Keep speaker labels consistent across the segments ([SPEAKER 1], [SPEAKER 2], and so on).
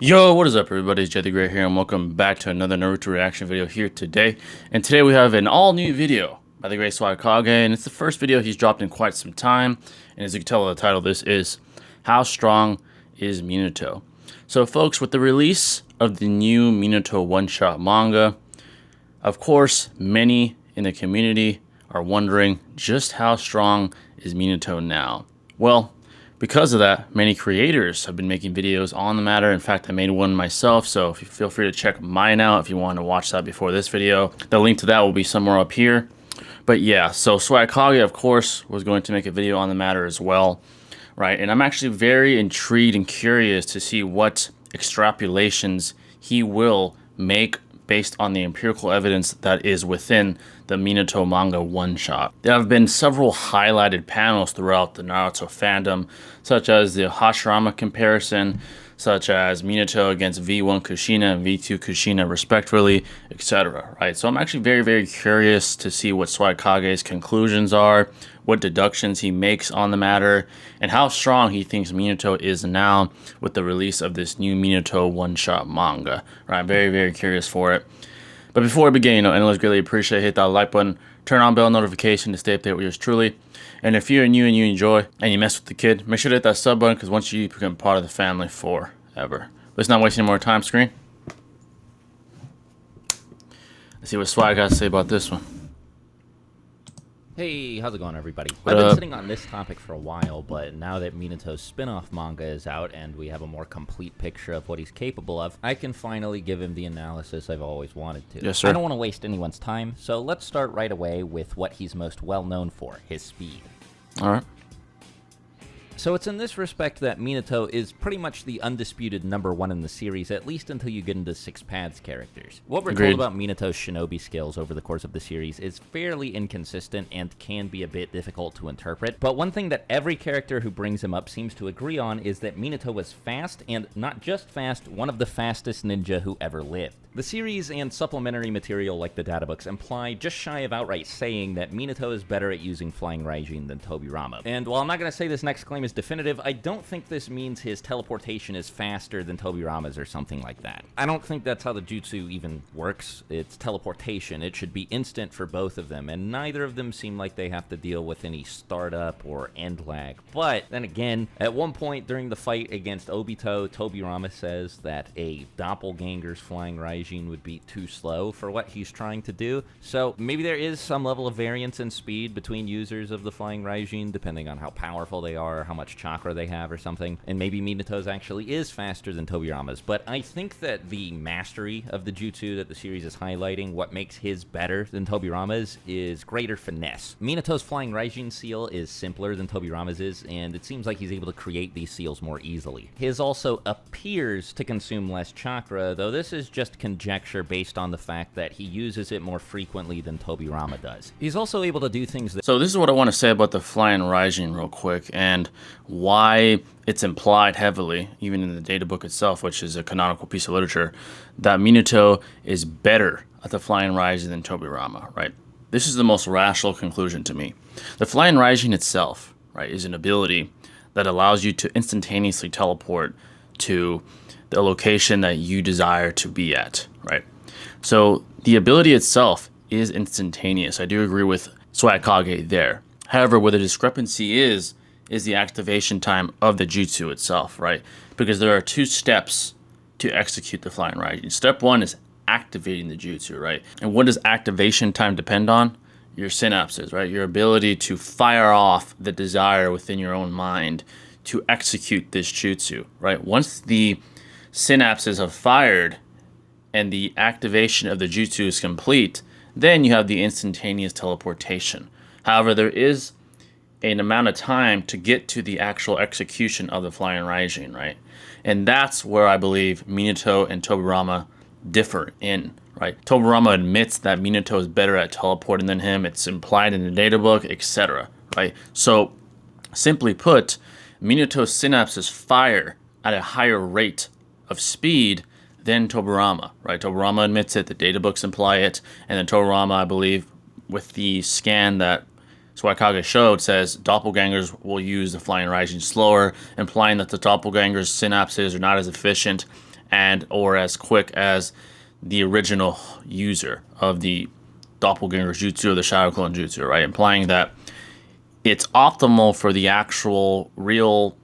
[SPEAKER 1] Yo, what is up everybody, it's Jay the Great here and welcome back to another Naruto reaction video here today. And today we have an all new video by the great Swagkage, and it's the first video he's dropped in quite some time. And as you can tell by the title, this is How Strong is Minato? So folks, with the release of the new Minato one-shot manga, of course, many in the community are wondering just how strong is Minato now? Well, because of that, many creators have been making videos on the matter. In fact, I made one myself, so feel free to check mine out if you want to watch that before this video. The link to that will be somewhere up here. But yeah, so Swagkage, of course, was going to make a video on the matter as well, right? And I'm actually very intrigued and curious to see what extrapolations he will make based on the empirical evidence that is within the Minato manga one-shot. There have been several highlighted panels throughout the Naruto fandom, such as the Hashirama comparison, such as Minato against V1 Kushina and V2 Kushina respectively, etc. Right? So I'm actually very curious to see what Swagkage's conclusions are, what deductions he makes on the matter, and how strong he thinks Minato is now with the release of this new Minato one-shot manga. Right? I'm very curious for it. But before we begin, anyways, greatly appreciate it. Hit that like button, turn on bell notification to stay updated with yours truly. And if you're new and you enjoy and you mess with the kid, make sure to hit that sub button, because once you become part of the family forever. Let's not waste any more time, screen. Let's see what Swag has to say about this one.
[SPEAKER 2] Hey, how's it going, everybody?
[SPEAKER 1] What
[SPEAKER 2] I've been
[SPEAKER 1] up?
[SPEAKER 2] sitting on this topic for a while, but now that Minato's spin-off manga is out and we have a more complete picture of what he's capable of, I can finally give him the analysis I've always wanted to.
[SPEAKER 1] Yes, sir.
[SPEAKER 2] I don't want to waste anyone's time, so let's start right away with what he's most well known for, his speed.
[SPEAKER 1] All right.
[SPEAKER 2] So it's in this respect that Minato is pretty much the undisputed #1 in the series, at least until you get into Six Paths characters. What we're
[SPEAKER 1] Agreed.
[SPEAKER 2] told about Minato's shinobi skills over the course of the series is fairly inconsistent and can be a bit difficult to interpret, but one thing that every character who brings him up seems to agree on is that Minato was fast, and not just fast, one of the fastest ninja who ever lived. The series and supplementary material like the databooks imply just shy of outright saying that Minato is better at using Flying Raijin than Tobirama. And while I'm not going to say this next claim is definitive, I don't think this means his teleportation is faster than Tobirama's or something like that. I don't think that's how the jutsu even works. It's teleportation. It should be instant for both of them, and neither of them seem like they have to deal with any startup or end lag. But then again, at one point during the fight against Obito, Tobirama says that a doppelganger's Flying Raijin would be too slow for what he's trying to do. So maybe there is some level of variance in speed between users of the Flying Raijin, depending on how powerful they are, how much chakra they have or something. And maybe Minato's actually is faster than Tobirama's. But I think that the mastery of the jutsu that the series is highlighting, what makes his better than Tobirama's, is greater finesse. Minato's Flying Raijin seal is simpler than Tobirama's is, and it seems like he's able to create these seals more easily. His also appears to consume less chakra, though this is just conjecture based on the fact that he uses it more frequently than Tobirama does. He's also able to do things that...
[SPEAKER 1] So this is what I want to say about the Flying Raijin real quick, and why it's implied heavily, even in the data book itself, which is a canonical piece of literature, that Minato is better at the Flying Raijin than Tobirama, right? This is the most rational conclusion to me. The Flying Raijin itself, right, is an ability that allows you to instantaneously teleport to the location that you desire to be at, right? So the ability itself is instantaneous. I do agree with Swagkage there. However, where the discrepancy is the activation time of the jutsu itself, right? Because there are two steps to execute the Flying Raijin. Step one is activating the jutsu, right? And what does activation time depend on? Your synapses, right? Your ability to fire off the desire within your own mind to execute this jutsu, right? Once the synapses have fired and the activation of the jutsu is complete, then you have the instantaneous teleportation. However, there is an amount of time to get to the actual execution of the Flying Raijin, right? And that's where I believe Minato and Tobirama differ in, right? Tobirama admits that Minato is better at teleporting than him. It's implied in the data book, etc., right? So, simply put, Minato's synapses fire at a higher rate of speed than Tobirama, right? Tobirama admits it, the data books imply it, and then Tobirama, I believe, with the scan that Swagkage showed, says doppelgangers will use the Flying Raijin slower, implying that the doppelgangers' synapses are not as efficient and or as quick as the original user of the doppelganger jutsu or the shadow clone jutsu, right? Implying that it's optimal for the actual real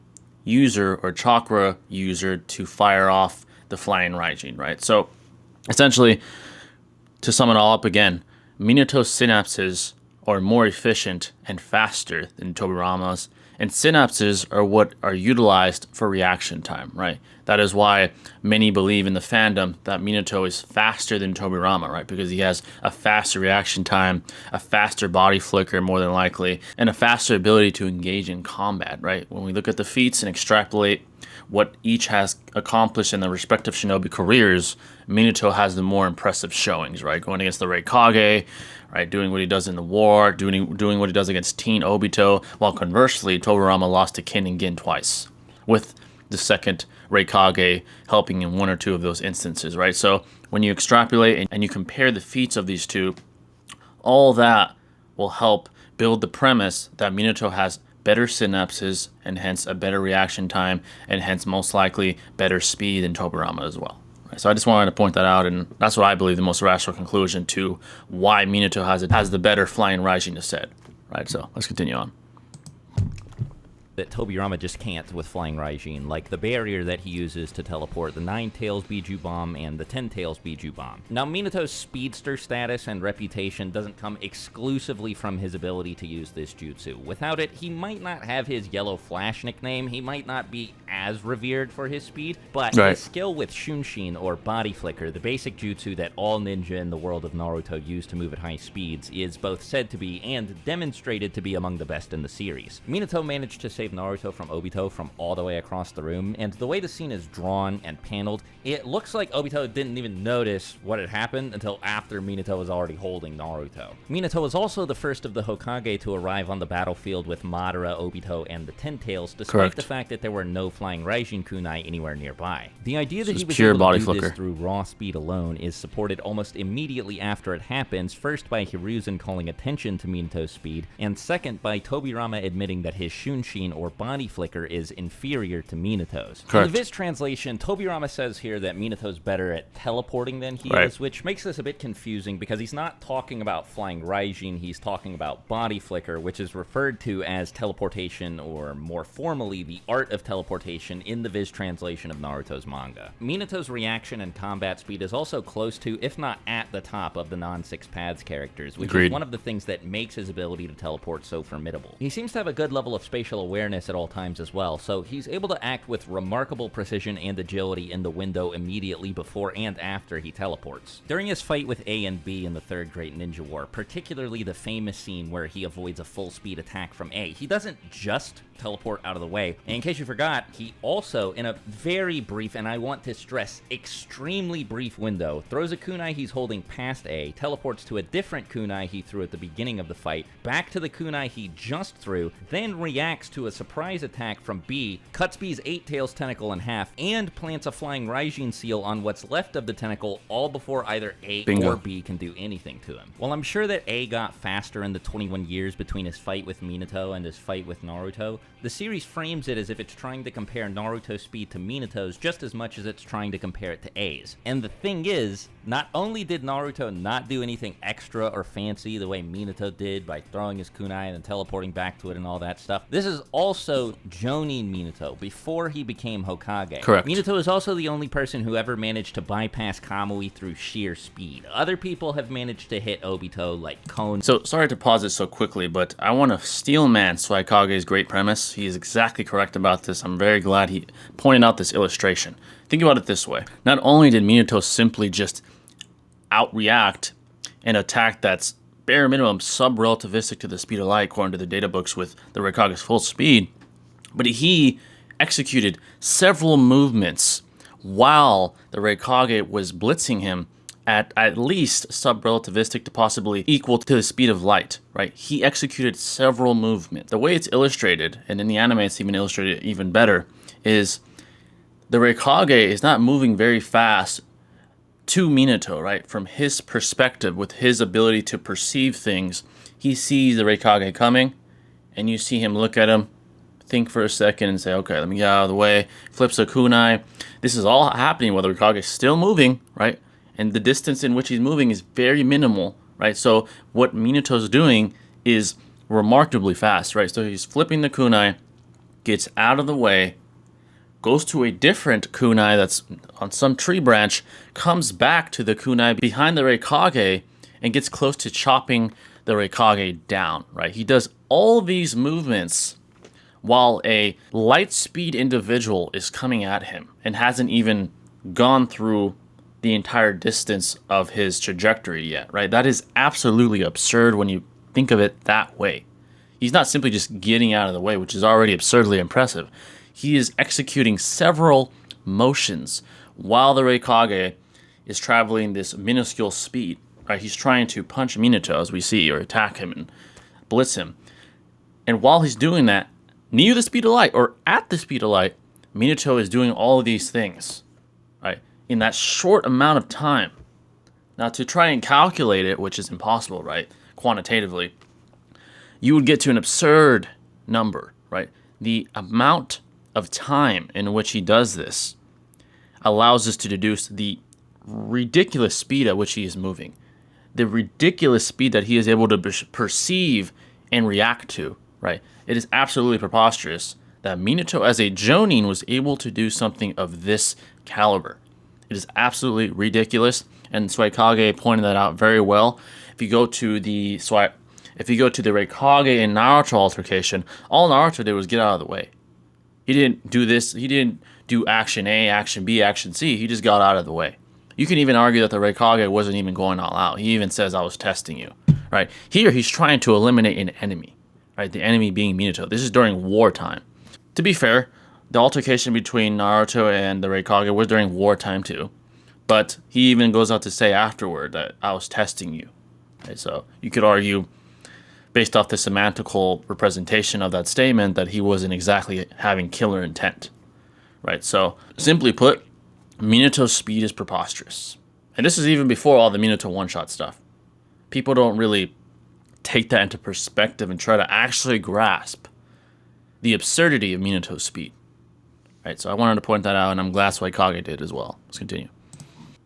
[SPEAKER 1] user or chakra user to fire off the flying Raijin, right? So essentially, to sum it all up again, Minato's synapses are more efficient and faster than Tobirama's, and synapses are what are utilized for reaction time, right? That is why many believe in the fandom that Minato is faster than Tobirama, right? Because he has a faster reaction time, a faster body flicker more than likely, and a faster ability to engage in combat, right? When we look at the feats and extrapolate what each has accomplished in their respective shinobi careers, Minato has the more impressive showings, right? Going against the Raikage, right? Doing what he does in the war, doing what he does against Teen Obito, while conversely, Tobirama lost to Kin and Gin twice, with the second Raikage helping in one or two of those instances, right? So when you extrapolate and you compare the feats of these two, all that will help build the premise that Minato has better synapses and hence a better reaction time and hence most likely better speed than Tobirama as well. Right? So I just wanted to point that out, and that's what I believe the most rational conclusion to why Minato has the better flying Raijin is said. Right, so let's continue on.
[SPEAKER 2] That Tobirama just can't with Flying Raijin, like the barrier that he uses to teleport the 9 Tails Biju Bomb and the 10 Tails Biju Bomb. Now, Minato's speedster status and reputation doesn't come exclusively from his ability to use this jutsu. Without it, he might not have his Yellow Flash nickname, he might not be as revered for his speed, but his skill with Shunshin, or Body Flicker, the basic jutsu that all ninja in the world of Naruto use to move at high speeds, is both said to be and demonstrated to be among the best in the series. Minato managed to save Naruto from Obito from all the way across the room, and the way the scene is drawn and paneled, it looks like Obito didn't even notice what had happened until after Minato was already holding Naruto. Minato was also the first of the Hokage to arrive on the battlefield with Madara, Obito, and the Ten Tails, despite the fact that there were no Flying Raijin kunai anywhere nearby. The idea that he was able to do this through raw speed alone is supported almost immediately after it happens, first by Hiruzen calling attention to Minato's speed, and second by Tobirama admitting that his Shunshin, or Body Flicker, is inferior to Minato's. In the Viz translation, Tobirama says here that Minato's better at teleporting than he is, which makes this a bit confusing because he's not talking about Flying Raijin, he's talking about Body Flicker, which is referred to as teleportation, or more formally, the art of teleportation in the Viz translation of Naruto's manga. Minato's reaction and combat speed is also close to, if not at the top of the non-Six Paths characters, which is one of the things that makes his ability to teleport so formidable. He seems to have a good level of spatial awareness at all times as well, so he's able to act with remarkable precision and agility in the window immediately before and after he teleports. During his fight with A and B in the Third Great Ninja War, particularly the famous scene where he avoids a full speed attack from A, he doesn't just teleport out of the way. And in case you forgot, he also, in a very brief, and I want to stress, extremely brief window, throws a kunai he's holding past A, teleports to a different kunai he threw at the beginning of the fight, back to the kunai he just threw, then reacts to a surprise attack from B, cuts B's 8 Tails tentacle in half, and plants a Flying Raijin seal on what's left of the tentacle, all before either A or B can do anything to him. While I'm sure that A got faster in the 21 years between his fight with Minato and his fight with Naruto, the series frames it as if it's trying to compare Naruto's speed to Minato's just as much as it's trying to compare it to A's. And the thing is, not only did Naruto not do anything extra or fancy the way Minato did by throwing his kunai and then teleporting back to it and all that stuff, this is also Jonin Minato before he became Hokage.
[SPEAKER 1] Correct.
[SPEAKER 2] Minato is also the only person who ever managed to bypass Kamui through sheer speed. Other people have managed to hit Obito like Kon.
[SPEAKER 1] So, sorry to pause it so quickly, but I want to steelman Swagkage's great premise. He is exactly correct about this. I'm very glad he pointed out this illustration. Think about it this way. Not only did Minato simply just outreact an attack that's bare minimum sub-relativistic to the speed of light according to the data books with the Raikage's full speed, but he executed several movements while the Raikage was blitzing him at least sub-relativistic to possibly equal to the speed of light, right? He executed several movements. The way it's illustrated, and in the anime it's even illustrated even better, is the Raikage is not moving very fast to Minato, right? From his perspective, with his ability to perceive things, he sees the Raikage coming, and you see him look at him, think for a second and say, okay, let me get out of the way. Flips a kunai. This is all happening while the Raikage is still moving, right? And the distance in which he's moving is very minimal, right? So what Minato's doing is remarkably fast, right? So he's flipping the kunai, gets out of the way, goes to a different kunai that's on some tree branch, comes back to the kunai behind the Raikage, and gets close to chopping the Raikage down, right? He does all these movements while a light speed individual is coming at him and hasn't even gone through the entire distance of his trajectory yet, right? That is absolutely absurd when you think of it that way. He's not simply just getting out of the way, which is already absurdly impressive. He is executing several motions while the Raikage is traveling this minuscule speed, right? He's trying to punch Minato, as we see, or attack him and blitz him. And while he's doing that, near the speed of light, or at the speed of light, Minato is doing all of these things, right? In that short amount of time. Now, to try and calculate it, which is impossible, right? Quantitatively, you would get to an absurd number, right? The amount of time in which he does this allows us to deduce the ridiculous speed at which he is moving, the ridiculous speed that he is able to perceive and react to, right? It is absolutely preposterous that Minato as a Jonin was able to do something of this caliber. It is absolutely ridiculous, and Swagkage pointed that out very well. If you go to the Raikage and Naruto altercation, all Naruto did was get out of the way. He didn't do this. He didn't do action A, action B, action C. He just got out of the way. You can even argue that the Raikage wasn't even going all out. He even says, I was testing you, right? Here, he's trying to eliminate an enemy, right? The enemy being Minato. This is during wartime. To be fair, the altercation between Naruto and the Raikage was during wartime too. But he even goes out to say afterward that I was testing you. Right? So you could argue, based off the semantical representation of that statement, that he wasn't exactly having killer intent. Right? So simply put, Minato's speed is preposterous. And this is even before all the Minato one-shot stuff. People don't really take that into perspective and try to actually grasp the absurdity of Minato's speed. Right, so I wanted to point that out, and I'm glad Swagkage did as well. Let's continue.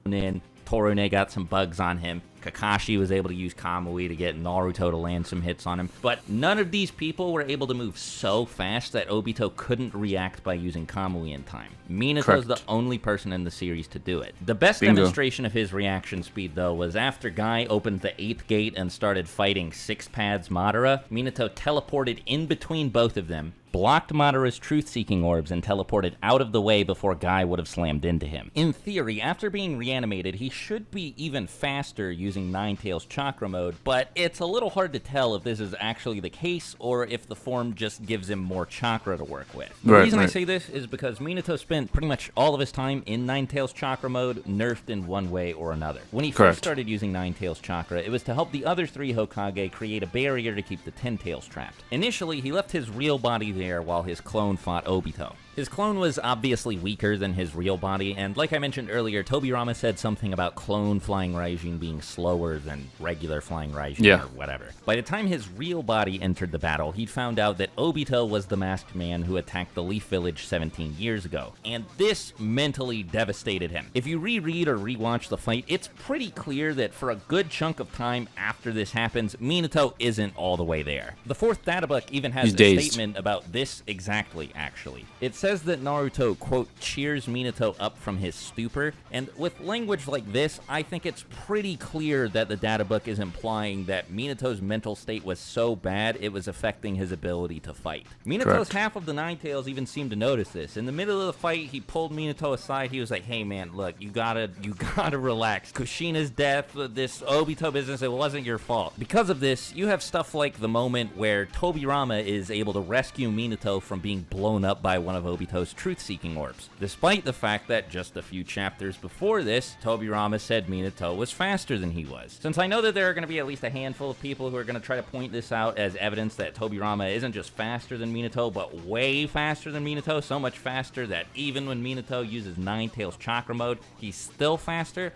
[SPEAKER 2] And then Torune got some bugs on him. Kakashi was able to use Kamui to get Naruto to land some hits on him. But none of these people were able to move so fast that Obito couldn't react by using Kamui in time. Minato's the only person in the series to do it. The best demonstration of his reaction speed, though, was after Guy opened the 8th gate and started fighting Six Pads Madara. Minato teleported in between both of them, blocked Madara's truth-seeking orbs, and teleported out of the way before Guy would have slammed into him. In theory, after being reanimated, he should be even faster using Ninetales chakra mode, but it's a little hard to tell if this is actually the case or if the form just gives him more chakra to work with. The reason I say this is because Minato spent pretty much all of his time in Ninetales chakra mode, nerfed in one way or another. When he first started using Ninetales chakra, it was to help the other 3 Hokage create a barrier to keep the Ten Tails trapped. Initially, he left his real body there while his clone fought Obito. His clone was obviously weaker than his real body, and like I mentioned earlier, Tobirama said something about clone flying Raijin being slower than regular flying Raijin or whatever. By the time his real body entered the battle, he'd found out that Obito was the masked man who attacked the Leaf Village 17 years ago, and this mentally devastated him. If you reread or rewatch the fight, it's pretty clear that for a good chunk of time after this happens, Minato isn't all the way there. The 4th databook even has a statement about this exactly, actually. It says that Naruto, quote, cheers Minato up from his stupor, and with language like this, I think it's pretty clear that the databook is implying that Minato's mental state was so bad it was affecting his ability to fight. Minato's half of the Ninetales even seemed to notice this. In the middle of the fight, he pulled Minato aside. He was like, hey man, look, you gotta relax. Kushina's death, this Obito business, it wasn't your fault. Because of this, you have stuff like the moment where Tobirama is able to rescue Minato from being blown up by one of Obito's truth-seeking orbs, despite the fact that just a few chapters before this, Tobirama said Minato was faster than he was. Since I know that there are going to be at least a handful of people who are going to try to point this out as evidence that Tobirama isn't just faster than Minato, but way faster than Minato, so much faster that even when Minato uses Ninetales chakra mode, he's still faster,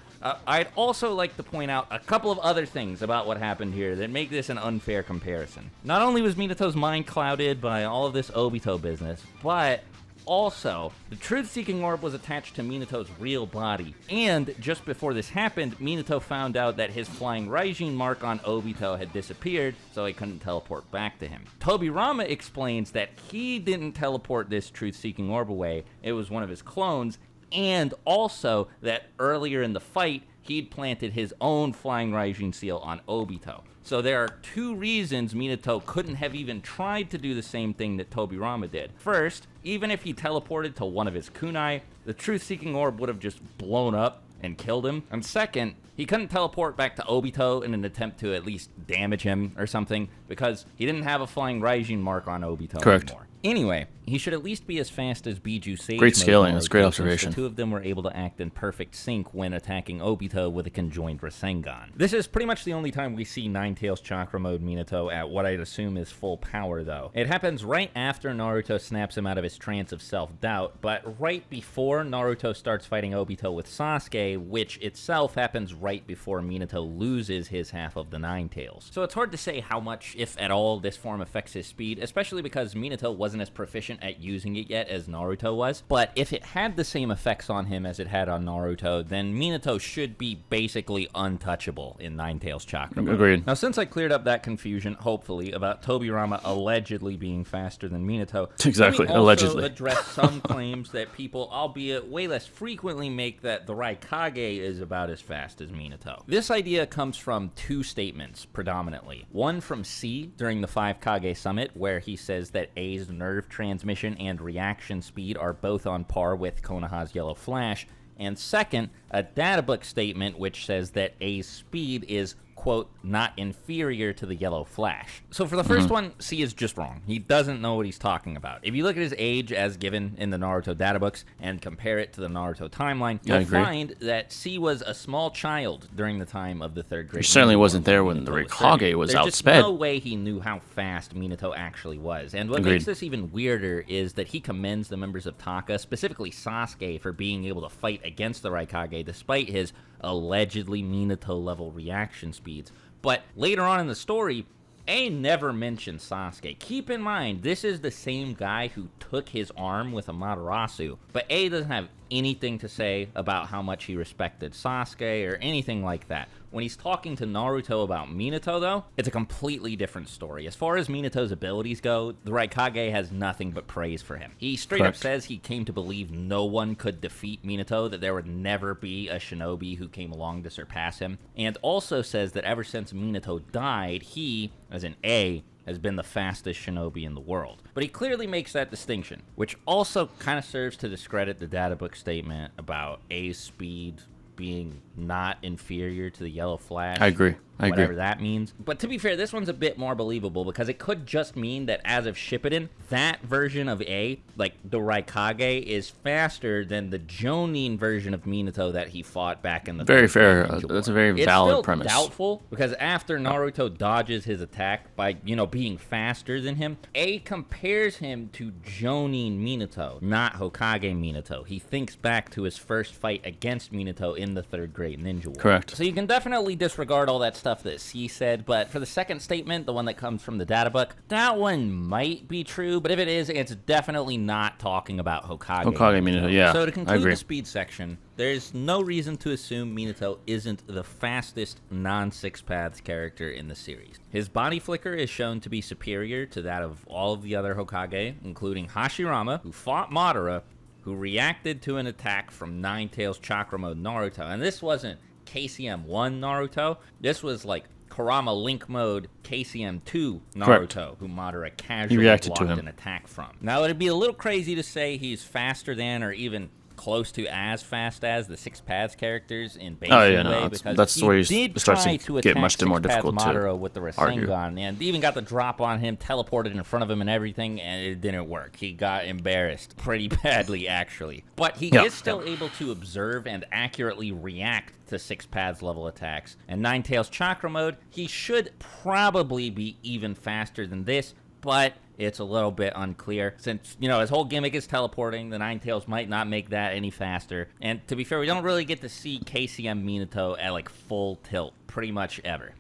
[SPEAKER 2] I'd also like to point out a couple of other things about what happened here that make this an unfair comparison. Not only was Minato's mind clouded by all of this Obito business, but also, the truth-seeking orb was attached to Minato's real body, and just before this happened, Minato found out that his flying Raijin mark on Obito had disappeared, so he couldn't teleport back to him. Tobirama explains that he didn't teleport this truth-seeking orb away, it was one of his clones, and also that earlier in the fight, he'd planted his own flying Raijin seal on Obito. So there are two reasons Minato couldn't have even tried to do the same thing that Tobirama did. First, even if he teleported to one of his kunai, the truth-seeking orb would have just blown up and killed him. And second, he couldn't teleport back to Obito in an attempt to at least damage him or something, because he didn't have a flying Raijin mark on Obito anymore. Anyway, he should at least be as fast as Biju Sage.
[SPEAKER 1] Great scaling, that's great observation.
[SPEAKER 2] The two of them were able to act in perfect sync when attacking Obito with a conjoined Rasengan. This is pretty much the only time we see Ninetales Chakra Mode Minato at what I'd assume is full power, though. It happens right after Naruto snaps him out of his trance of self-doubt, but right before Naruto starts fighting Obito with Sasuke, which itself happens right before Minato loses his half of the Ninetales. So it's hard to say how much, if at all, this form affects his speed, especially because Minato wasn't as proficient at using it yet as Naruto was. But if it had the same effects on him as it had on Naruto, then Minato should be basically untouchable in Ninetales Chakra Mode.
[SPEAKER 1] Agreed.
[SPEAKER 2] Now, since I cleared up that confusion, hopefully, about Tobirama allegedly being faster than Minato,
[SPEAKER 1] exactly,
[SPEAKER 2] let me also
[SPEAKER 1] allegedly
[SPEAKER 2] address some claims that people, albeit way less frequently, make that the Raikage is about as fast as Minato. This idea comes from two statements, predominantly. One from C during the 5 Kage Summit, where he says that A's nerve transmission and reaction speed are both on par with Konoha's Yellow Flash, and second, a databook statement which says that A's speed is, quote, not inferior to the Yellow Flash. So for the first one, C is just wrong. He doesn't know what he's talking about. If you look at his age as given in the Naruto databooks and compare it to the Naruto timeline, you'll find that C was a small child during the time of the third grade.
[SPEAKER 1] He certainly wasn't there when the Raikage was outsped.
[SPEAKER 2] There's no way he knew how fast Minato actually was. And what makes this even weirder is that he commends the members of Taka, specifically Sasuke, for being able to fight against the Raikage despite his allegedly Minato-level reaction speeds. But later on in the story, A never mentioned Sasuke. Keep in mind, this is the same guy who took his arm with Amaterasu, but A doesn't have anything to say about how much he respected Sasuke or anything like that. When he's talking to Naruto about Minato, though, it's a completely different story. As far as Minato's abilities go, the Raikage has nothing but praise for him. He straight up says he came to believe no one could defeat Minato, that there would never be a shinobi who came along to surpass him, and also says that ever since Minato died, he, as in A, has been the fastest shinobi in the world. But he clearly makes that distinction, which also kind of serves to discredit the databook statement about A's speed being not inferior to the Yellow Flash.
[SPEAKER 1] I agree.
[SPEAKER 2] Whatever that means. But to be fair, this one's a bit more believable because it could just mean that as of Shippuden, that version of A, like the Raikage, is faster than the Jonin version of Minato that he fought back in the
[SPEAKER 1] very fair. That's a very valid premise.
[SPEAKER 2] It's still doubtful because after Naruto dodges his attack by, being faster than him, A compares him to Jonin Minato, not Hokage Minato. He thinks back to his first fight against Minato in the third grade Ninja War.
[SPEAKER 1] Correct.
[SPEAKER 2] So you can definitely disregard all that stuff that C said, but for the second statement, the one that comes from the databook, that one might be true, but if it is, it's definitely not talking about Hokage
[SPEAKER 1] Minato, yeah.
[SPEAKER 2] So to conclude the speed section, there's no reason to assume Minato isn't the fastest non-Six Paths character in the series. His body flicker is shown to be superior to that of all of the other Hokage, including Hashirama, who fought Madara, who reacted to an attack from Ninetales Chakra Mode Naruto. And this wasn't KCM1 Naruto. This was like Kurama Link Mode KCM2 Naruto, who Madara casually blocked an attack from. Now, it'd be a little crazy to say he's faster than or even close to as fast as the Six Paths characters in basic way, because
[SPEAKER 1] that's
[SPEAKER 2] he
[SPEAKER 1] where
[SPEAKER 2] did
[SPEAKER 1] starts
[SPEAKER 2] try
[SPEAKER 1] to get much more difficult to
[SPEAKER 2] Madara with the Rasengan, and even got the drop on him, teleported in front of him and everything, and it didn't work. He got embarrassed pretty badly, actually. But he is still able to observe and accurately react to Six Paths level attacks. And Ninetales Chakra Mode, he should probably be even faster than this, but it's a little bit unclear. Since, his whole gimmick is teleporting, the Nine Tails might not make that any faster. And to be fair, we don't really get to see KCM Minato at, like, full tilt pretty much ever.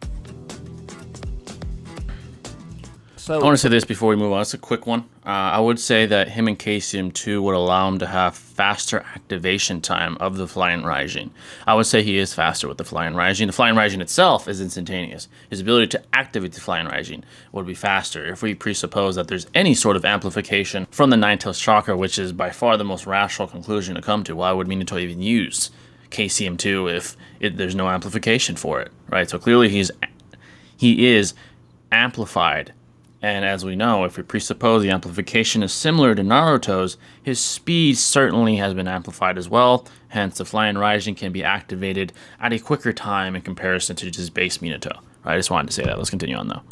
[SPEAKER 2] So,
[SPEAKER 1] I want to say this before we move on. It's a quick one. I would say that him and KCM 2 would allow him to have faster activation time of the Flying Raijin. I would say he is faster with the Flying Raijin. The Flying Raijin itself is instantaneous. His ability to activate the Flying Raijin would be faster if we presuppose that there's any sort of amplification from the Nine Tails chakra, which is by far the most rational conclusion to come to. Why would Minato even use KCM 2 if there's no amplification for it, right? So clearly he is amplified. And as we know, if we presuppose the amplification is similar to Naruto's, his speed certainly has been amplified as well. Hence, the Flying Raijin can be activated at a quicker time in comparison to just base Minato. Right, I just wanted to say that. Let's continue on, though.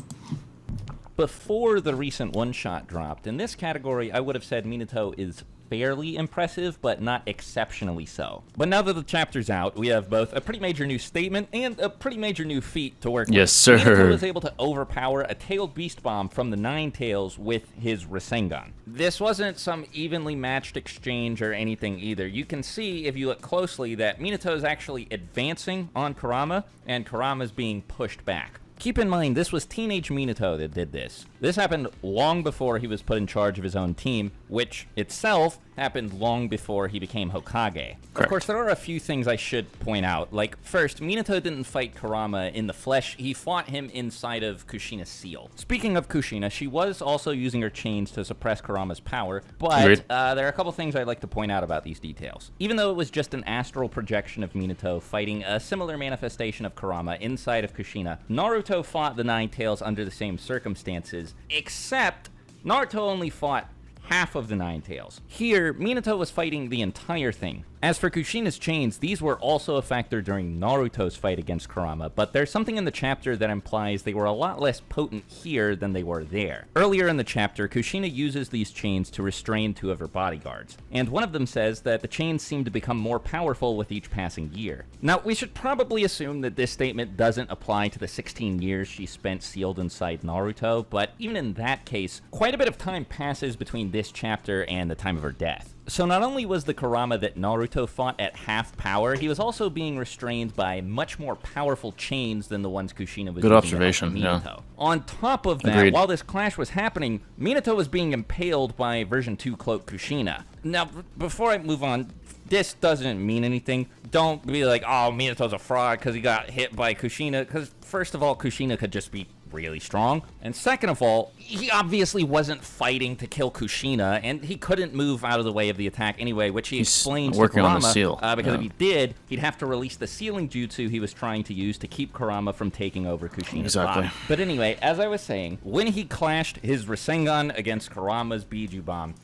[SPEAKER 2] Before the recent one-shot dropped, in this category, I would have said Minato is fairly impressive, but not exceptionally so. But now that the chapter's out, we have both a pretty major new statement and a pretty major new feat to work with.
[SPEAKER 1] Yes, sir.
[SPEAKER 2] Minato was able to overpower a tailed beast bomb from the Nine Tails with his Rasengan. This wasn't some evenly matched exchange or anything either. You can see, if you look closely, that Minato is actually advancing on Kurama, and Kurama's being pushed back. Keep in mind, this was teenage Minato that did this. This happened long before he was put in charge of his own team, which itself happened long before he became Hokage.
[SPEAKER 1] Correct.
[SPEAKER 2] Of course, there are a few things I should point out. Like, first, Minato didn't fight Kurama in the flesh. He fought him inside of Kushina's seal. Speaking of Kushina, she was also using her chains to suppress Kurama's power, but there are a couple things I'd like to point out about these details. Even though it was just an astral projection of Minato fighting a similar manifestation of Kurama inside of Kushina, Naruto fought the Nine Tails under the same circumstances, except Naruto only fought half of the Nine Tails. Here, Minato was fighting the entire thing. As for Kushina's chains, these were also a factor during Naruto's fight against Kurama, but there's something in the chapter that implies they were a lot less potent here than they were there. Earlier in the chapter, Kushina uses these chains to restrain two of her bodyguards, and one of them says that the chains seem to become more powerful with each passing year. Now, we should probably assume that this statement doesn't apply to the 16 years she spent sealed inside Naruto, but even in that case, quite a bit of time passes between this chapter and the time of her death. So not only was the Kurama that Naruto fought at half power, he was also being restrained by much more powerful chains than the ones Kushina was
[SPEAKER 1] Good
[SPEAKER 2] using
[SPEAKER 1] observation,
[SPEAKER 2] to help Minato.
[SPEAKER 1] yeah.
[SPEAKER 2] On top of that,
[SPEAKER 1] Agreed.
[SPEAKER 2] while this clash was happening, Minato was being impaled by version 2 cloak Kushina. Now, before I move on, this doesn't mean anything. Don't be like, oh, Minato's a fraud because he got hit by Kushina, because first of all, Kushina could just be really strong, and second of all, he obviously wasn't fighting to kill Kushina, and he couldn't move out of the way of the attack anyway, which he explains to
[SPEAKER 1] working
[SPEAKER 2] Kurama,
[SPEAKER 1] on the seal.
[SPEAKER 2] because if he did, he'd have to release the sealing jutsu he was trying to use to keep Kurama from taking over Kushina's
[SPEAKER 1] Exactly.
[SPEAKER 2] body. But anyway, as I was saying, when he clashed his Rasengan against Kurama's Biju Bomb,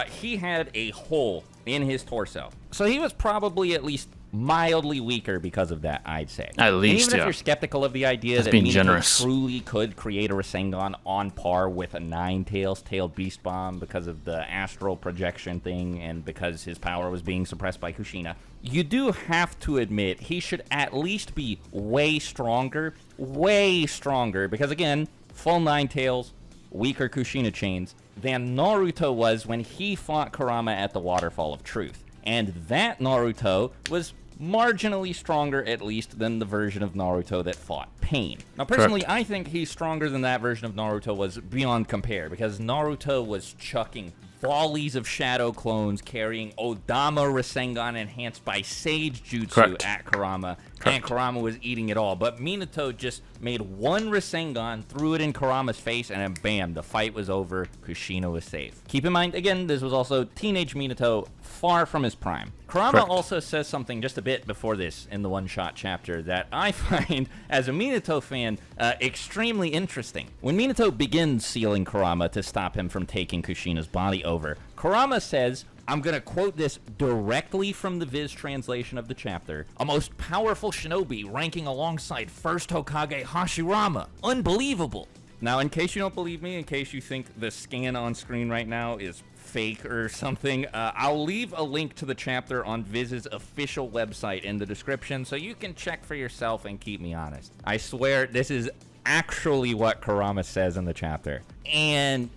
[SPEAKER 2] he had a hole in his torso. So he was probably at least mildly weaker because of that, I'd say.
[SPEAKER 1] At least,
[SPEAKER 2] and even if
[SPEAKER 1] yeah.
[SPEAKER 2] you're skeptical of the idea
[SPEAKER 1] That's
[SPEAKER 2] that
[SPEAKER 1] being
[SPEAKER 2] Minato
[SPEAKER 1] generous.
[SPEAKER 2] truly could create a Rasengan on par with a Nine Tails tailed beast bomb because of the astral projection thing and because his power was being suppressed by Kushina, you do have to admit he should at least be way stronger, because again, full Nine Tails, weaker Kushina chains, than Naruto was when he fought Kurama at the Waterfall of Truth. And that Naruto was marginally stronger, at least, than the version of Naruto that fought Pain. Now, personally, I think he's stronger than that version of Naruto was beyond compare, because Naruto was chucking volleys of shadow clones carrying Odama Rasengan enhanced by Sage Jutsu at Kurama, and Kurama was eating it all. But Minato just made one Rasengan, threw it in Kurama's face, and then bam, the fight was over. Kushina was safe. Keep in mind, again, this was also teenage Minato, far from his prime. Kurama also says something just a bit before this in the one-shot chapter that I find, as a Minato fan, extremely interesting. When Minato begins sealing Kurama to stop him from taking Kushina's body over, Kurama says, I'm going to quote this directly from the Viz translation of the chapter, "A most powerful shinobi ranking alongside first Hokage Hashirama. Unbelievable." Now, in case you don't believe me, in case you think the scan on screen right now is fake or something, I'll leave a link to the chapter on Viz's official website in the description so you can check for yourself and keep me honest. I swear this is actually what Kurama says in the chapter. And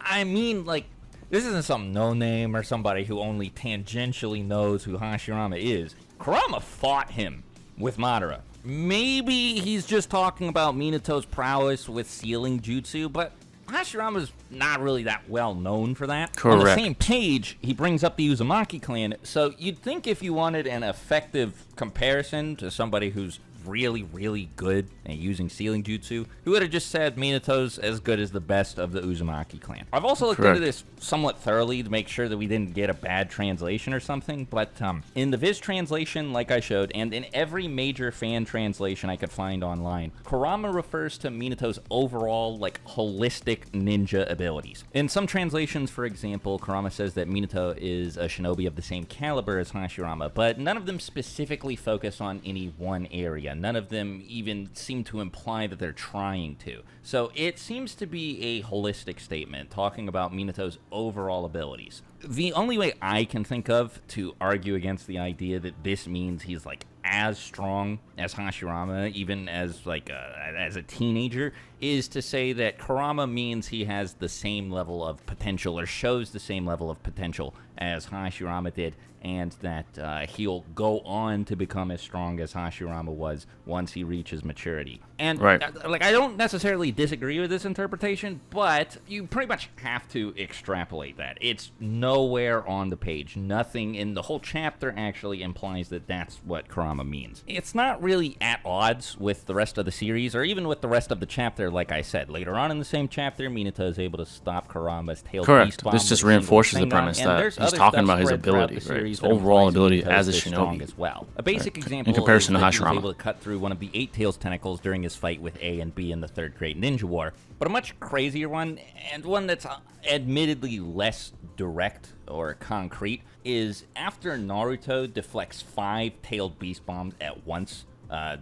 [SPEAKER 2] I mean, like, this isn't some no-name or somebody who only tangentially knows who Hashirama is. Kurama fought him with Madara. Maybe he's just talking about Minato's prowess with sealing jutsu, but Hashirama's not really that well known for that.
[SPEAKER 1] Correct.
[SPEAKER 2] On the same page, he brings up the Uzumaki clan, so you'd think if you wanted an effective comparison to somebody who's really, really good at using sealing jutsu, he would have just said Minato's as good as the best of the Uzumaki clan. I've also looked into this somewhat thoroughly to make sure that we didn't get a bad translation or something, but in the Viz translation, like I showed, and in every major fan translation I could find online, Kurama refers to Minato's overall, like, holistic ninja abilities. In some translations, for example, Kurama says that Minato is a shinobi of the same caliber as Hashirama, but none of them specifically focus on any one area. None of them even seem to imply that they're trying to. So it seems to be a holistic statement, talking about Minato's overall abilities. The only way I can think of to argue against the idea that this means he's, like, as strong as Hashirama, even as, like, as a teenager, is to say that Kurama means he has the same level of potential, or shows the same level of potential as Hashirama did, and that he'll go on to become as strong as Hashirama was once he reaches maturity. And, like, I don't necessarily disagree with this interpretation, but you pretty much have to extrapolate that. It's nowhere on the page. Nothing in the whole chapter actually implies that that's what Kurama means. It's not really at odds with the rest of the series, or even with the rest of the chapter, like I said. Later on in the same chapter, Minato is able to stop Kurama's tailed beast bomb.
[SPEAKER 1] This just reinforces the premise that he's talking about his ability, right? His overall ability as a shinobi
[SPEAKER 2] as well. A basic example
[SPEAKER 1] in comparison
[SPEAKER 2] is
[SPEAKER 1] to
[SPEAKER 2] that he was
[SPEAKER 1] Hashirama.
[SPEAKER 2] able to cut through one of the Eight Tails tentacles during his fight with A and B in the Third Great Ninja War. But a much crazier one, and one that's admittedly less direct or concrete, is after Naruto deflects 5 tailed beast bombs at once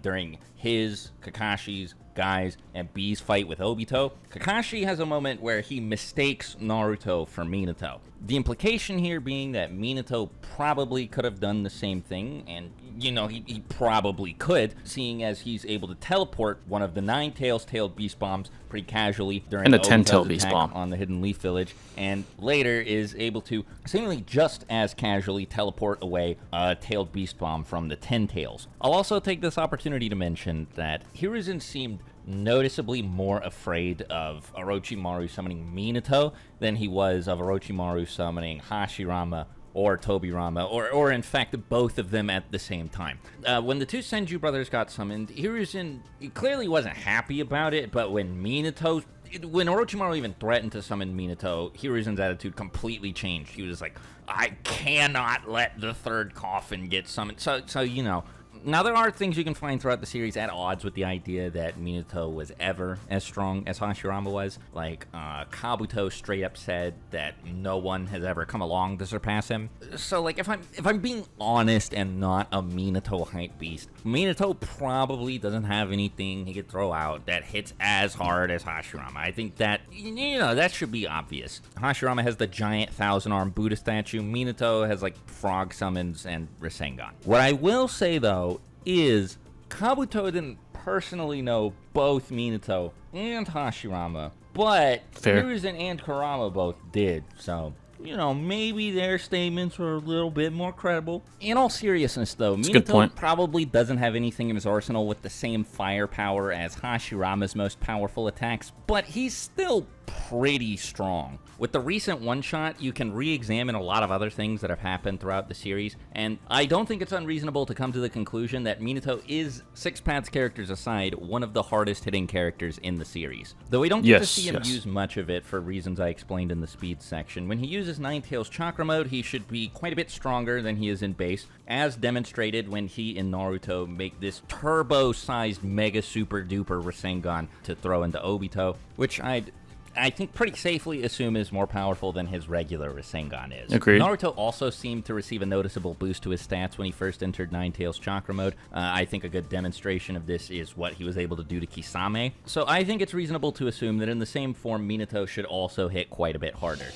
[SPEAKER 2] during his, Kakashi's, Guy's, and B's fight with Obito, Kakashi has a moment where he mistakes Naruto for Minato. The implication here being that Minato probably could have done the same thing, and, you know, he probably could, seeing as he's able to teleport one of the 9 tailed beast bombs pretty casually during
[SPEAKER 1] and a
[SPEAKER 2] Obito's
[SPEAKER 1] 10-tailed beast
[SPEAKER 2] attack
[SPEAKER 1] bomb
[SPEAKER 2] on the Hidden Leaf Village, and later is able to seemingly just as casually teleport away a tailed beast bomb from the 10 tails. I'll also take this opportunity to mention that Hiruzen seemed noticeably more afraid of Orochimaru summoning Minato than he was of Orochimaru summoning Hashirama or Tobirama, or in fact both of them at the same time. When the two Senju brothers got summoned, Hiruzen clearly wasn't happy about it, but when Orochimaru even threatened to summon Minato, Hiruzen's attitude completely changed. He was like, I cannot let the third coffin get summoned. So you know. Now, there are things you can find throughout the series at odds with the idea that Minato was ever as strong as Hashirama was. Like, Kabuto straight up said that no one has ever come along to surpass him. So, like, if I'm being honest and not a Minato hype beast, Minato probably doesn't have anything he could throw out that hits as hard as Hashirama. I think that, you know, that should be obvious. Hashirama has the giant 1,000-arm Buddha statue. Minato has, like, frog summons and Rasengan. What I will say, though, is Kabuto didn't personally know both Minato and Hashirama, but Hiruzen and Kurama both did, so, you know, maybe their statements were a little bit more credible. In all seriousness, though, Minato probably doesn't have anything in his arsenal with the same firepower as Hashirama's most powerful attacks, but he's still pretty strong. With the recent one-shot, you can re-examine a lot of other things that have happened throughout the series, and I don't think it's unreasonable to come to the conclusion that Minato is, Six Paths characters aside, one of the hardest-hitting characters in the series. Though we don't get to see him use much of it for reasons I explained in the speed section. When he uses Ninetales Chakra mode, he should be quite a bit stronger than he is in base, as demonstrated when he and Naruto make this turbo-sized mega super-duper Rasengan to throw into Obito, which I think pretty safely assume is more powerful than his regular Rasengan is.
[SPEAKER 1] Agreed.
[SPEAKER 2] Naruto also seemed to receive a noticeable boost to his stats when he first entered Ninetales Chakra mode. I think a good demonstration of this is what he was able to do to Kisame. So I think it's reasonable to assume that in the same form, Minato should also hit quite a bit harder.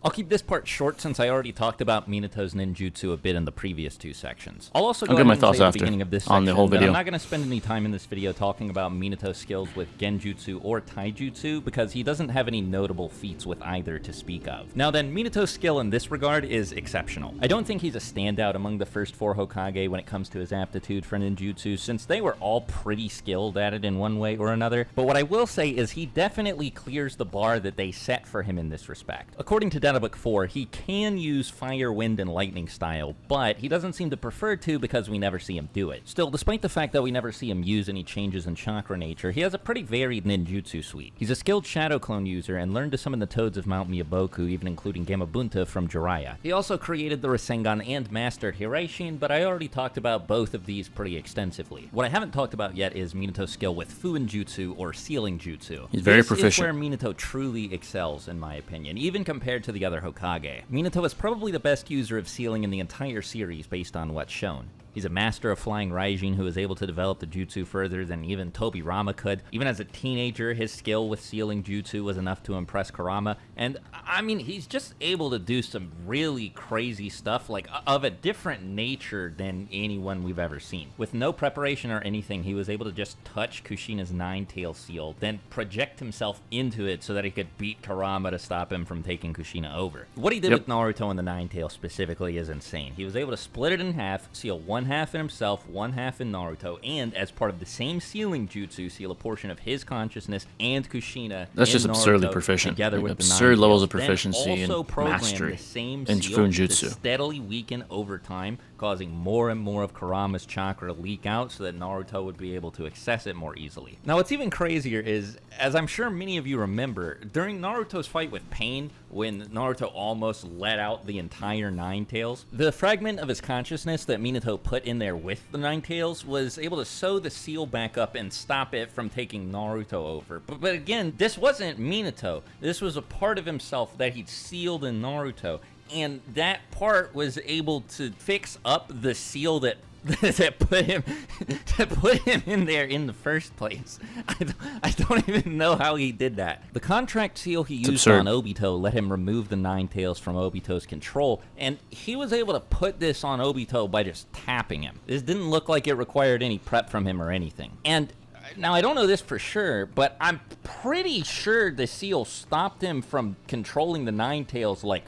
[SPEAKER 2] I'll keep this part short since I already talked about Minato's ninjutsu a bit in the previous 2 sections. I'll also go ahead and say at the beginning of this section
[SPEAKER 1] on the whole video.
[SPEAKER 2] I'm not going to spend any time in this video talking about Minato's skills with genjutsu or taijutsu because he doesn't have any notable feats with either to speak of. Now then, Minato's skill in this regard is exceptional. I don't think he's a standout among the first 4 Hokage when it comes to his aptitude for ninjutsu, since they were all pretty skilled at it in one way or another, but what I will say is he definitely clears the bar that they set for him in this respect. According to Data Book 4, he can use fire, wind, and lightning style, but he doesn't seem to prefer to because we never see him do it. Still, despite the fact that we never see him use any changes in chakra nature, he has a pretty varied ninjutsu suite. He's a skilled shadow clone user and learned to summon the toads of Mount Miyaboku, even including Gamabunta from Jiraiya. He also created the Rasengan and mastered Hiraishin, but I already talked about both of these pretty extensively. What I haven't talked about yet is Minato's skill with Fuinjutsu or sealing jutsu.
[SPEAKER 1] He's very proficient.
[SPEAKER 2] This is where Minato truly excels, in my opinion, even compared to the other Hokage. Minato is probably the best user of sealing in the entire series based on what's shown. He's a master of flying Raijin who is able to develop the jutsu further than even Tobirama could. Even as a teenager, his skill with sealing jutsu was enough to impress Kurama. And, I mean, he's just able to do some really crazy stuff, like, of a different nature than anyone we've ever seen. With no preparation or anything, he was able to just touch Kushina's nine-tail seal, then project himself into it so that he could beat Kurama to stop him from taking Kushina over. What he did with Naruto and the nine-tail specifically is insane. He was able to split it in half, seal one half in himself, one half in Naruto, and as part of the same sealing jutsu, seal a portion of his consciousness and Kushina.
[SPEAKER 1] That's just
[SPEAKER 2] Naruto
[SPEAKER 1] absurdly proficient.
[SPEAKER 2] Together with
[SPEAKER 1] absurd
[SPEAKER 2] the
[SPEAKER 1] levels of
[SPEAKER 2] then
[SPEAKER 1] proficiency
[SPEAKER 2] also
[SPEAKER 1] and mastery
[SPEAKER 2] the same
[SPEAKER 1] in
[SPEAKER 2] seal
[SPEAKER 1] Fuinjutsu.
[SPEAKER 2] to steadily weaken over time, causing more and more of Kurama's chakra to leak out so that Naruto would be able to access it more easily. Now, what's even crazier is, as I'm sure many of you remember, during Naruto's fight with Pain, when Naruto almost let out the entire Nine Tails, the fragment of his consciousness that Minato put in there with the Nine Tails was able to sew the seal back up and stop it from taking Naruto over. But again, this wasn't Minato. This was a part of himself that he'd sealed in Naruto. And that part was able to fix up the seal that that put him in there in the first place. I don't even know how he did that. The contract seal he used on Obito let him remove the Nine Tails from Obito's control, and he was able to put this on Obito by just tapping him. This didn't look like it required any prep from him or anything. And now, I don't know this for sure, but I'm pretty sure the seal stopped him from controlling the Nine Tails, like,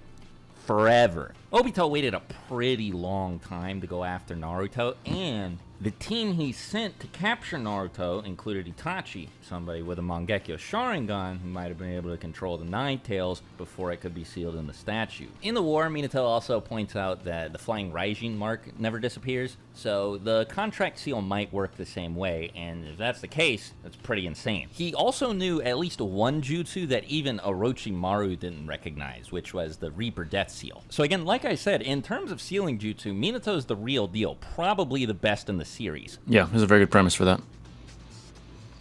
[SPEAKER 2] forever. Obito waited a pretty long time to go after Naruto, and the team he sent to capture Naruto included Itachi, somebody with a Mangekyo Sharingan who might have been able to control the Nine Tails before it could be sealed in the statue. In the war, Minato also points out that the flying Raijin mark never disappears, so the contract seal might work the same way, and if that's the case, that's pretty insane. He also knew at least one jutsu that even Orochimaru didn't recognize, which was the Reaper Death Seal. So again, like I said, in terms of sealing jutsu, Minato's the real deal, probably the best in the series.
[SPEAKER 1] Yeah, there's a very good premise for that.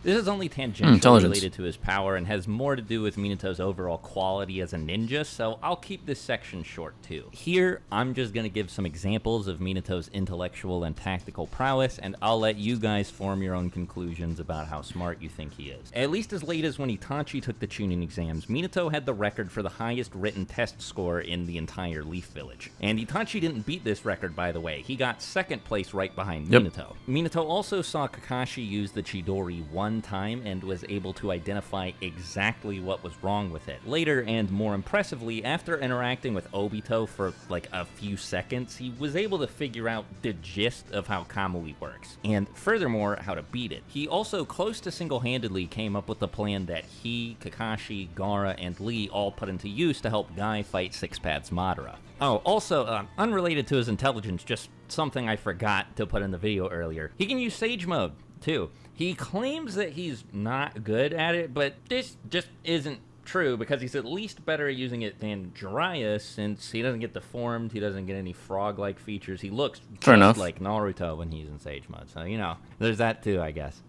[SPEAKER 2] This is only tangentially related to his power and has more to do with Minato's overall quality as a ninja, so I'll keep this section short too. Here, I'm just going to give some examples of Minato's intellectual and tactical prowess, and I'll let you guys form your own conclusions about how smart you think he is. At least as late as when Itachi took the Chunin exams, Minato had the record for the highest written test score in the entire Leaf Village. And Itachi didn't beat this record, by the way. He got second place right behind Minato. Minato also saw Kakashi use the Chidori one time and was able to identify exactly what was wrong with it. Later, and more impressively, after interacting with Obito for like a few seconds, he was able to figure out the gist of how Kamui works, and furthermore, how to beat it. He also close to single-handedly came up with the plan that he, Kakashi, Gaara, and Lee all put into use to help Guy fight Six Paths Madara. Oh, also, unrelated to his intelligence, just something I forgot to put in the video earlier. He can use Sage Mode, too. He claims that he's not good at it, but this just isn't true because he's at least better at using it than Jiraiya, since he doesn't get deformed, he doesn't get any frog-like features. He looks just like Naruto when he's in Sage Mode, so, you know, there's that too, I guess.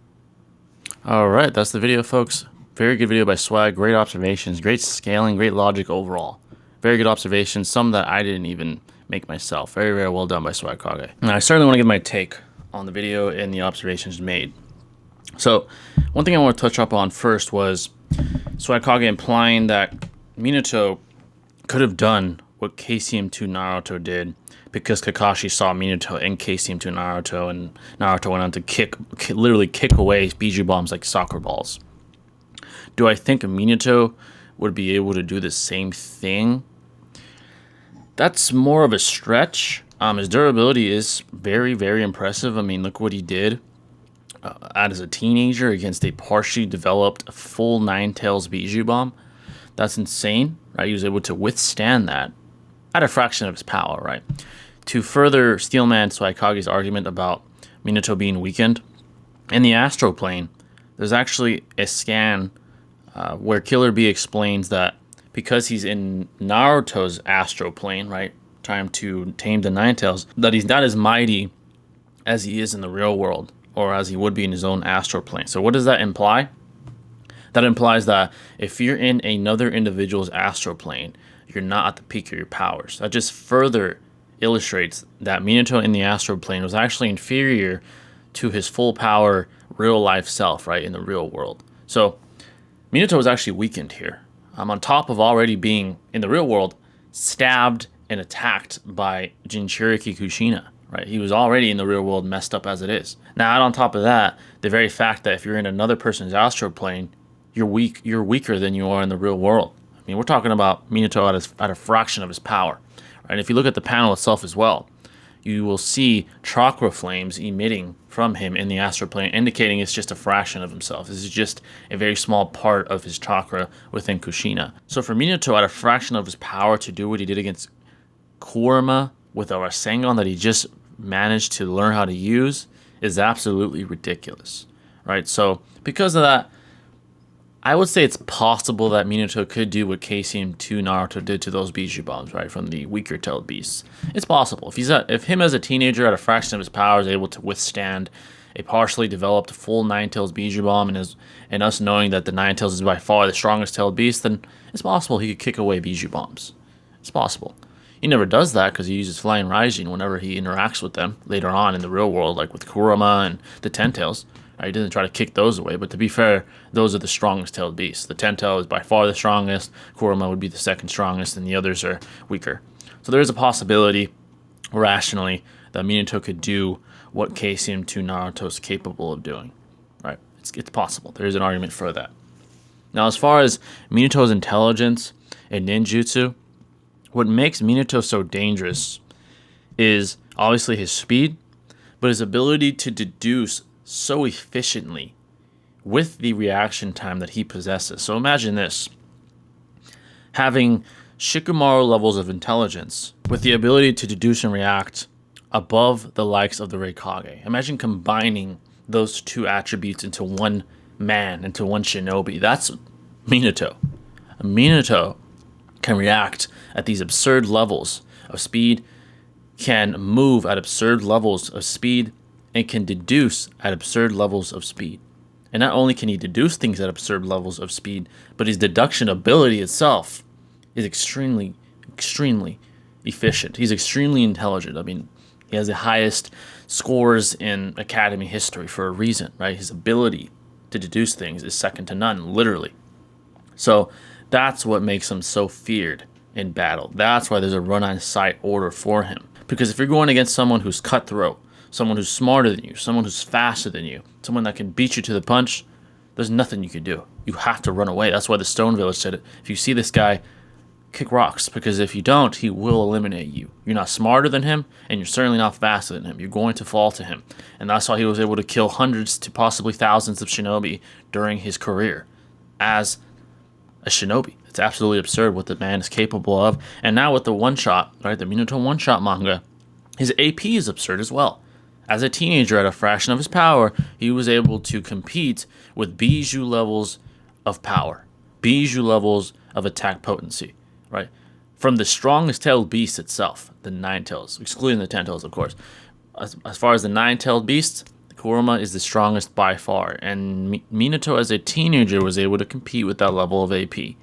[SPEAKER 1] Alright, that's the video, folks. Very good video by Swag, great observations, great scaling, great logic overall. Very good observations, some that I didn't even make myself. Very, very well done by Swagkage. Now, I certainly want to give my take on the video and the observations made. So, one thing I want to touch up on first was Swagkage implying that Minato could have done what KCM2 Naruto did because Kakashi saw Minato in KCM2 Naruto, and Naruto went on to literally kick away Biju bombs like soccer balls. Do I think Minato would be able to do the same thing? That's more of a stretch. His durability is very, very impressive. I mean, look what he did as a teenager against a partially developed full Nine Tails Biju bomb. That's insane, right? He was able to withstand that at a fraction of his power, right? To further Steelman Swagkage's argument about Minato being weakened, in the astral plane, there's actually a scan where Killer B explains that because he's in Naruto's astral plane, right, trying to tame the Nine Tails, that he's not as mighty as he is in the real world, or as he would be in his own astral plane. So what does that imply? That implies that if you're in another individual's astral plane, you're not at the peak of your powers. That just further illustrates that Minato in the astral plane was actually inferior to his full power real life self, right, in the real world. So Minato was actually weakened here. On top of already being in the real world stabbed and attacked by Jinchuriki Kushina, right? He was already in the real world messed up as it is. Now, on top of that, the very fact that if you're in another person's astral plane, you're weaker than you are in the real world. I mean, we're talking about Minato at a fraction of his power, right? And if you look at the panel itself as well, you will see chakra flames emitting from him in the astral plane, indicating it's just a fraction of himself. This is just a very small part of his chakra within Kushina. So for Minato at a fraction of his power to do what he did against Kurama with a Rasengan that he just managed to learn how to use is absolutely ridiculous, right? So because of that, I would say it's possible that Minato could do what KCM2 Naruto did to those Biju bombs, right, from the weaker-tailed beasts. It's possible. If him as a teenager at a fraction of his power is able to withstand a partially developed full Nine Tails Biju bomb, and us knowing that the Nine Tails is by far the strongest tailed beast, then it's possible he could kick away Biju bombs. It's possible. He never does that because he uses Flying Raijin whenever he interacts with them later on in the real world, like with Kurama and the Ten Tails. He doesn't try to kick those away, but to be fair, those are the strongest tailed beasts. The Ten Tail is by far the strongest, Kurama would be the second strongest, and the others are weaker. So there is a possibility, rationally, that Minato could do what KCM2 Naruto is capable of doing. Right? It's possible. There is an argument for that. Now, as far as Minato's intelligence and ninjutsu, what makes Minato so dangerous is obviously his speed, but his ability to deduce so efficiently with the reaction time that he possesses. So imagine this. Having Shikamaru levels of intelligence with the ability to deduce and react above the likes of the Raikage. Imagine combining those two attributes into one man, into one shinobi. That's Minato. Minato can react at these absurd levels of speed, can move at absurd levels of speed, and can deduce at absurd levels of speed. And not only can he deduce things at absurd levels of speed, but his deduction ability itself is extremely, extremely efficient. He's extremely intelligent. I mean, he has the highest scores in Academy history for a reason, right? His ability to deduce things is second to none, literally. So that's what makes him so feared in battle. That's why there's a run-on-sight order for him. Because if you're going against someone who's cutthroat, someone who's smarter than you, someone who's faster than you, someone that can beat you to the punch, there's nothing you can do. You have to run away. That's why the Stone Village said it. If you see this guy, kick rocks, because if you don't, he will eliminate you. You're not smarter than him, and you're certainly not faster than him. You're going to fall to him. And that's why he was able to kill hundreds to possibly thousands of shinobi during his career as a shinobi. It's absolutely absurd what the man is capable of. And now with the one-shot, right, the Minato one-shot manga, his AP is absurd as well. As a teenager at a fraction of his power, he was able to compete with Biju levels of power, Biju levels of attack potency, right? From the strongest tailed beast itself, the Nine Tails, excluding the Ten Tails, of course. As far as the Nine Tailed beast, Kurama is the strongest by far, and Minato as a teenager was able to compete with that level of AP. He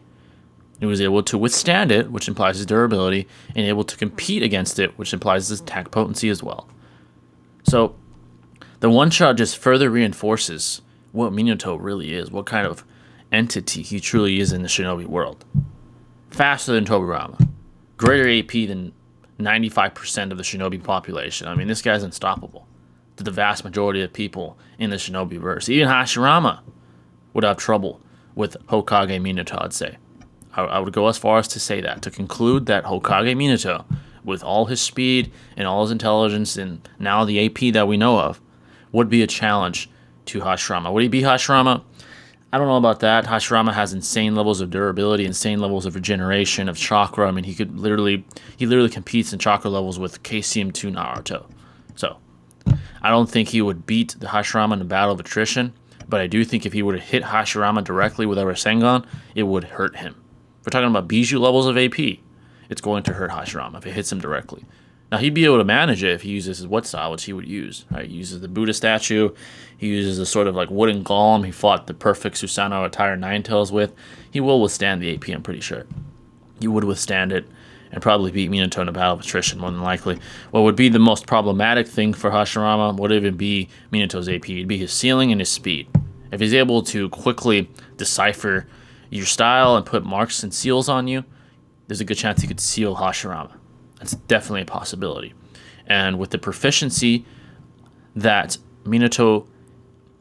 [SPEAKER 1] was able to withstand it, which implies his durability, and able to compete against it, which implies his attack potency as well. So, the one-shot just further reinforces what Minato really is, what kind of entity he truly is in the shinobi world. Faster than Tobirama, greater AP than 95% of the shinobi population. I mean, this guy's unstoppable to the vast majority of people in the shinobi verse. Even Hashirama would have trouble with Hokage Minato, I'd say. I would go as far as to say that, to conclude that Hokage Minato, with all his speed and all his intelligence and now the AP that we know of, would be a challenge to Hashirama. Would he be Hashirama? I don't know about that. Hashirama has insane levels of durability, insane levels of regeneration, of chakra. I mean, he literally competes in chakra levels with KCM2 Naruto. So, I don't think he would beat the Hashirama in a battle of attrition, but I do think if he were to hit Hashirama directly with a Rasengan, it would hurt him. If we're talking about Bijou levels of AP, it's going to hurt Hashirama if it hits him directly. Now, he'd be able to manage it if he uses his what style, which he would use. Right? He uses the Buddha statue. He uses a sort of like wooden golem he fought the perfect Susanoo attire Ninetales with. He will withstand the AP, I'm pretty sure. He would withstand it and probably beat Minato in a battle of attrition, more than likely. What would be the most problematic thing for Hashirama would even be Minato's AP. It'd be his ceiling and his speed. If he's able to quickly decipher your style and put marks and seals on you, there's a good chance he could seal Hashirama. That's definitely a possibility. And with the proficiency that Minato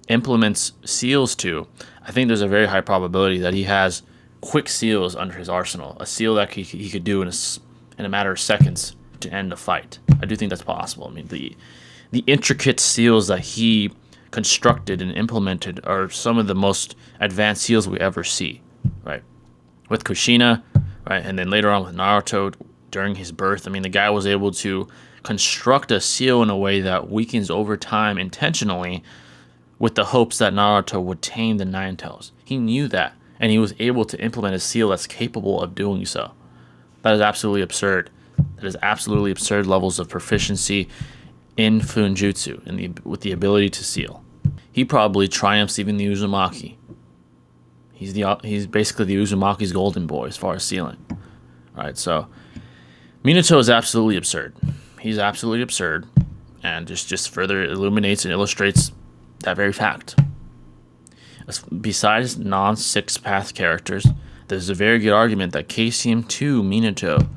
[SPEAKER 1] implements seals to, I think there's a very high probability that he has quick seals under his arsenal. A seal that he could do in a matter of seconds to end a fight. I do think that's possible. I mean, the intricate seals that he constructed and implemented are some of the most advanced seals we ever see, right? With Kushina, right, and then later on with Naruto during his birth. I mean, the guy was able to construct a seal in a way that weakens over time intentionally with the hopes that Naruto would tame the Ninetales. He knew that, and he was able to implement a seal that's capable of doing so. That is absolutely absurd. That is absolutely absurd levels of proficiency in Funjutsu with the ability to seal. He probably triumphs even the Uzumaki. He's basically the Uzumaki's golden boy as far as sealing. All right, so Minato is absolutely absurd. He's absolutely absurd, and just further illuminates and illustrates that very fact. Besides non-six-path characters, there's a very good argument that KCM2 Minato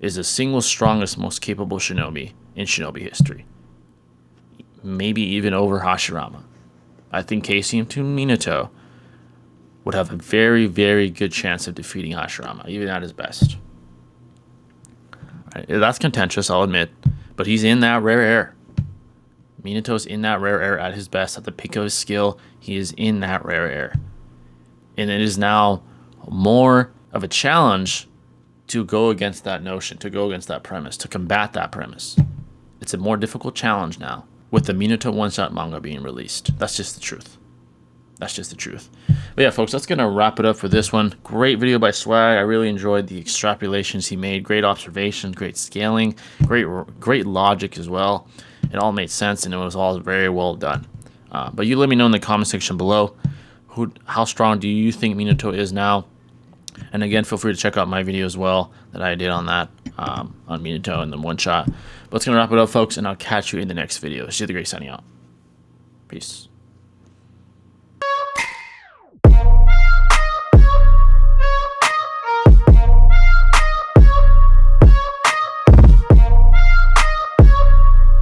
[SPEAKER 1] is the single strongest, most capable shinobi in shinobi history. Maybe even over Hashirama. I think KCM2 Minato would have a very, very good chance of defeating Hashirama, even at his best. Right, that's contentious, I'll admit, but he's in that rare air. Minato's in that rare air at his best, at the peak of his skill. He is in that rare air. And it is now more of a challenge to go against that notion, to go against that premise, to combat that premise. It's a more difficult challenge now with the Minato one-shot manga being released. That's just the truth. That's just the truth. But yeah, folks, that's going to wrap it up for this one. Great video by Swag. I really enjoyed the extrapolations he made. Great observations, great scaling, great logic as well. It all made sense, and it was all very well done. But you let me know in the comment section below, how strong do you think Minato is now? And again, feel free to check out my video as well that I did on that, on Minato and the one-shot. But that's going to wrap it up, folks, and I'll catch you in the next video. This is the Great signing out. Peace.